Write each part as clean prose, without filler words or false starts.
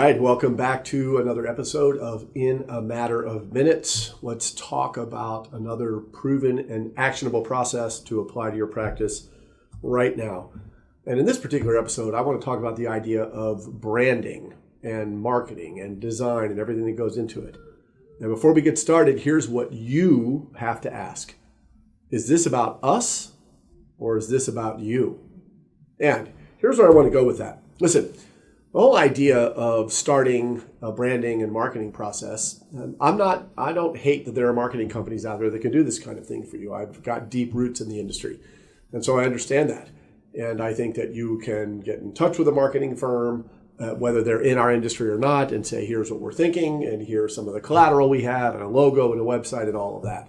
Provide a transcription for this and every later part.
right, welcome back to another episode of In a Matter of Minutes. Let's talk about another proven and actionable process to apply to your practice right now. And in this particular episode, I want to talk about the idea of branding and marketing and design and everything that goes into it. Now, before we get started, here's what you have to ask. Is this about us or is this about you? And here's where I want to go with that. Listen, the whole idea of starting a branding and marketing process, I don't hate that there are marketing companies out there that can do this kind of thing for you. I've got deep roots in the industry, and so I understand that. And I think that you can get in touch with a marketing firm, whether they're in our industry or not, and say, here's what we're thinking, and here's some of the collateral we have, and a logo and a website and all of that.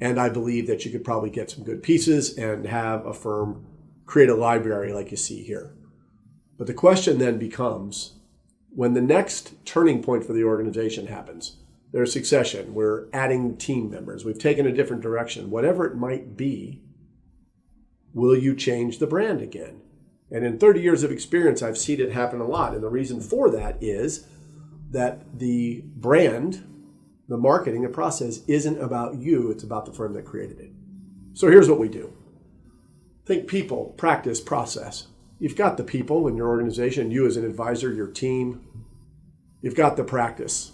And I believe that you could probably get some good pieces and have a firm create a library like you see here. But the question then becomes, when the next turning point for the organization happens, there's succession, we're adding team members, we've taken a different direction, whatever it might be, will you change the brand again? And in 30 years of experience, I've seen it happen a lot. And the reason for that is that the brand, the marketing, the process isn't about you, it's about the firm that created it. So here's what we do. Think people, practice, process. You've got the people in your organization, you as an advisor, your team. You've got the practice,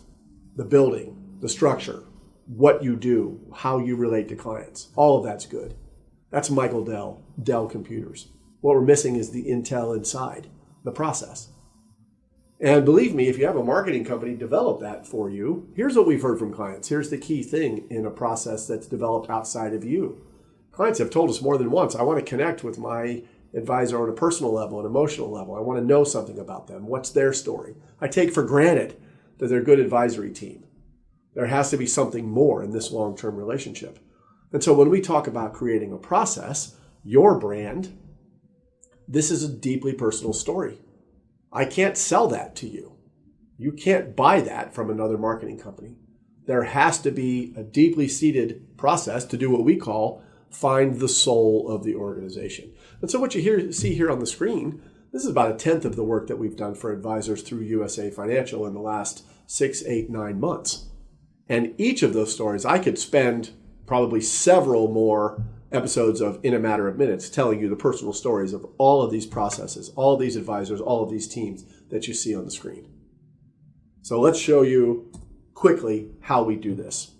the building, the structure, what you do, how you relate to clients. All of that's good. That's Michael Dell Computers. What we're missing is the intel inside, the process. And believe me, if you have a marketing company develop that for you, here's what we've heard from clients. Here's the key thing in a process that's developed outside of you. Clients have told us more than once, I want to connect with my advisor on a personal level, an emotional level. I want to know something about them. What's their story? I take for granted that they're a good advisory team. There has to be something more in this long-term relationship. And so when we talk about creating a process, your brand, this is a deeply personal story. I can't sell that to you. You can't buy that from another marketing company. There has to be a deeply seated process to do what we call find the soul of the organization. And so what you see here on the screen, this is about 1/10 of the work that we've done for advisors through USA Financial in the last 6, 8, 9 months. And each of those stories, I could spend probably several more episodes of In a Matter of Minutes telling you the personal stories of all of these processes, all of these advisors, all of these teams that you see on the screen. So let's show you quickly how we do this.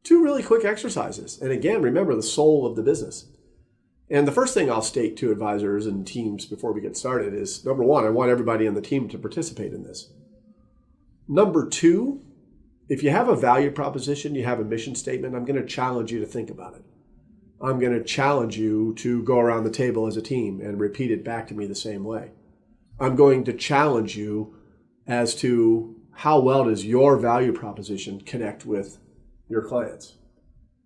2 really quick exercises. And again, remember the soul of the business. And the first thing I'll state to advisors and teams before we get started is, number 1, I want everybody on the team to participate in this. Number 2, if you have a value proposition, you have a mission statement, I'm going to challenge you to think about it. I'm going to challenge you to go around the table as a team and repeat it back to me the same way. I'm going to challenge you as to how well does your value proposition connect with your clients?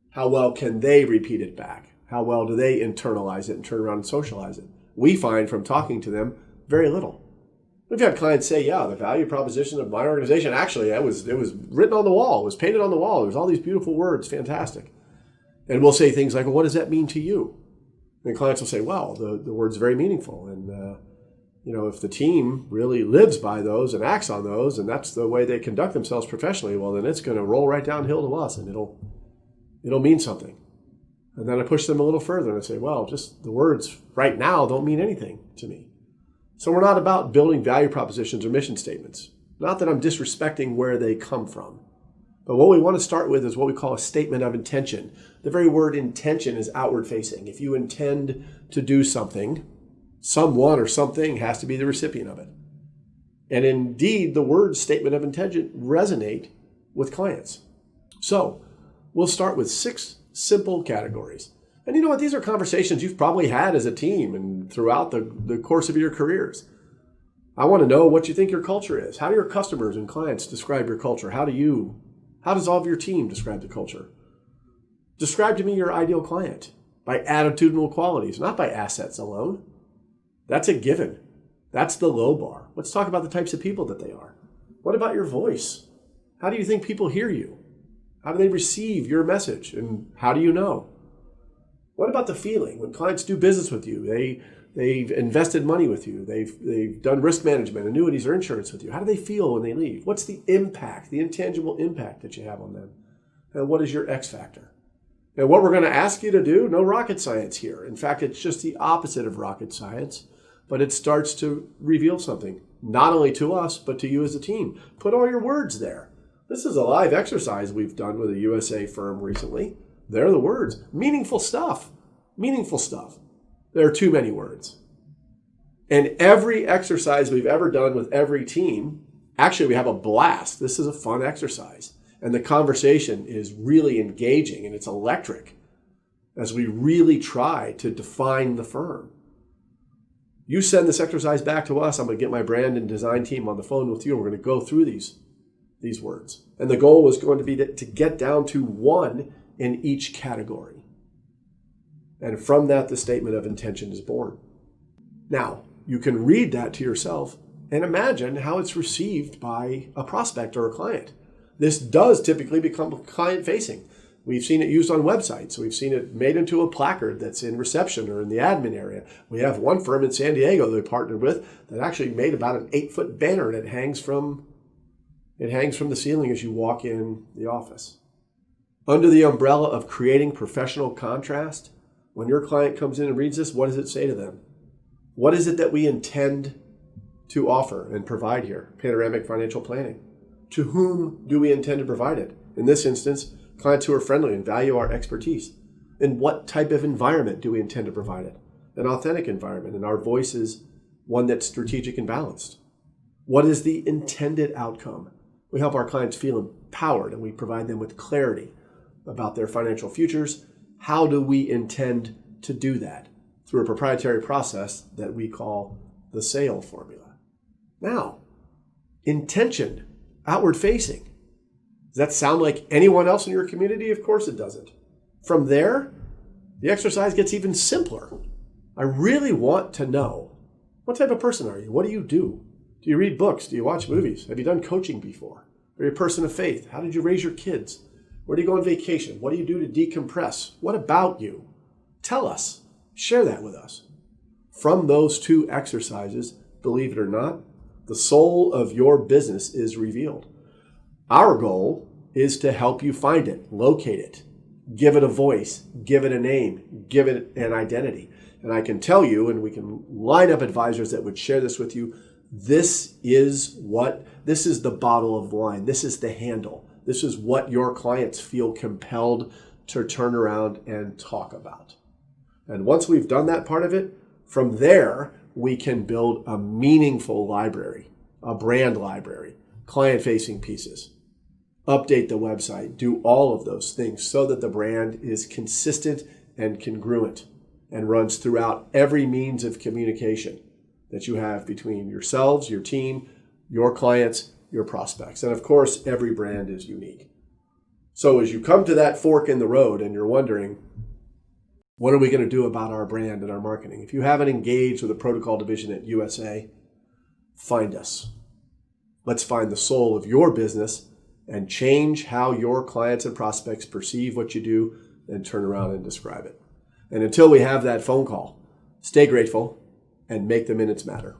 How well can they repeat it back? How well do they internalize it and turn around and socialize it? We find from talking to them very little. We've had clients say, yeah, the value proposition of my organization, actually, it was written on the wall. It was painted on the wall. There's all these beautiful words. Fantastic. And we'll say things like, well, what does that mean to you? And clients will say, well, the word's very meaningful. And, if the team really lives by those and acts on those, and that's the way they conduct themselves professionally, well, then it's going to roll right downhill to us, and it'll mean something. And then I push them a little further and I say, well, just the words right now don't mean anything to me. So we're not about building value propositions or mission statements. Not that I'm disrespecting where they come from. But what we want to start with is what we call a statement of intention. The very word intention is outward facing. If you intend to do something, someone or something has to be the recipient of it. And indeed, the word statement of intention resonate with clients. So we'll start with 6 simple categories. And you know what? These are conversations you've probably had as a team and throughout the course of your careers. I want to know what you think your culture is. How do your customers and clients describe your culture? How does all of your team describe the culture? Describe to me your ideal client by attitudinal qualities, not by assets alone. That's a given. That's the low bar. Let's talk about the types of people that they are. What about your voice? How do you think people hear you? How do they receive your message? And how do you know? What about the feeling? When clients do business with you, they They've invested money with you. They've done risk management, annuities, or insurance with you. How do they feel when they leave? What's the impact, the intangible impact that you have on them? And what is your X factor? And what we're going to ask you to do, no rocket science here. In fact, it's just the opposite of rocket science, but it starts to reveal something, not only to us, but to you as a team. Put all your words there. This is a live exercise we've done with a USA firm recently. They're the words. Meaningful stuff. Meaningful stuff. There are too many words. And every exercise we've ever done with every team, actually we have a blast. This is a fun exercise. And the conversation is really engaging and it's electric as we really try to define the firm. You send this exercise back to us, I'm going to get my brand and design team on the phone with you, and we're going to go through these words. And the goal was going to be to get down to one in each category. And from that, the statement of intention is born. Now, you can read that to yourself and imagine how it's received by a prospect or a client. This does typically become client-facing. We've seen it used on websites. We've seen it made into a placard that's in reception or in the admin area. We have one firm in San Diego that we partnered with that actually made about an 8-foot banner, and it hangs from the ceiling as you walk in the office. Under the umbrella of creating professional contrast, when your client comes in and reads this, what does it say to them? What is it that we intend to offer and provide here? Panoramic financial planning. To whom do we intend to provide it? In this instance, clients who are friendly and value our expertise. In what type of environment do we intend to provide it? An authentic environment, and our voice is one that's strategic and balanced. What is the intended outcome? We help our clients feel empowered, and we provide them with clarity about their financial futures. How do we intend to do that? Through a proprietary process that we call the SAIL formula. Now, intention, outward facing. Does that sound like anyone else in your community? Of course it doesn't. From there, the exercise gets even simpler. I really want to know, what type of person are you? What do you do? Do you read books? Do you watch movies? Have you done coaching before? Are you a person of faith? How did you raise your kids? Where do you go on vacation? What do you do to decompress? What about you? Tell us. Share that with us. From those two exercises, believe it or not, the soul of your business is revealed. Our goal is to help you find it, locate it, give it a voice, give it a name, give it an identity. And I can tell you, and we can line up advisors that would share this with you, this is the bottle of wine. This is the handle. This is what your clients feel compelled to turn around and talk about. And once we've done that part of it, from there, we can build a meaningful library, a brand library, client-facing pieces, update the website, do all of those things so that the brand is consistent and congruent and runs throughout every means of communication that you have between yourselves, your team, your clients, your prospects. And of course, every brand is unique. So as you come to that fork in the road and you're wondering, what are we going to do about our brand and our marketing? If you haven't engaged with the protocol division at USA, find us. Let's find the soul of your business and change how your clients and prospects perceive what you do and turn around and describe it. And until we have that phone call, stay grateful and make the minutes matter.